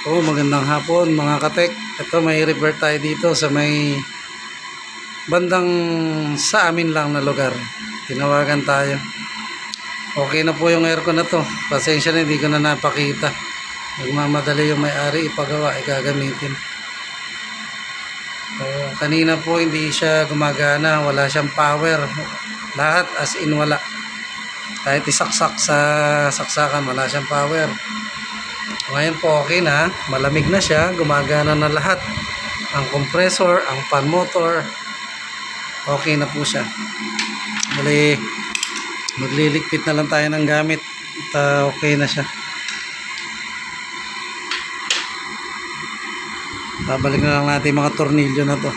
Magandang hapon mga katek. Ito may repair tayo dito sa may bandang sa amin lang na lugar. Tinawagan tayo. Okay na po yung aircon na to. Pasensya na, hindi ko na napakita. Nagmamadali yung may-ari ipagawa, gagamitin. Kanina po hindi siya gumagana, wala siyang power. Lahat as in wala. Kahit isaksak sa saksakan, wala siyang power. Ngayon po okay na, malamig na siya, gumagana na lahat. Ang compressor, ang fan motor, okay na po siya. Bali, magliligpit na lang tayo ng gamit at okay na siya. Babalik na lang natin mga tornilyo na to.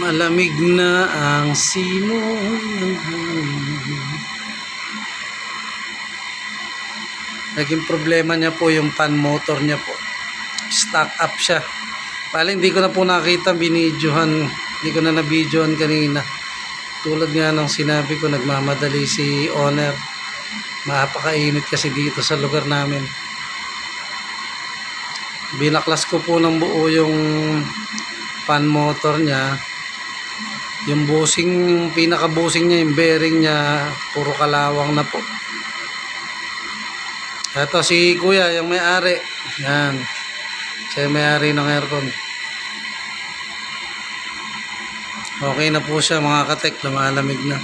Malamig na ang simon ng hangin. Naging problema niya po yung fan motor niya po. Stuck up siya. Pala hindi ko na po nakita binidyohan. Hindi ko na nabidyohan kanina. Tulad nga ng sinabi ko, nagmamadali si owner. Napakainit kasi dito sa lugar namin. Binaklas ko po ng buo yung fan motor niya. Yung busing, pinaka-busing niya, yung bearing niya, puro kalawang na po. Ito si kuya, yung may-ari. Yan. Siya yung may-ari ng aircon. Okay na po siya mga katek, lumalamig na.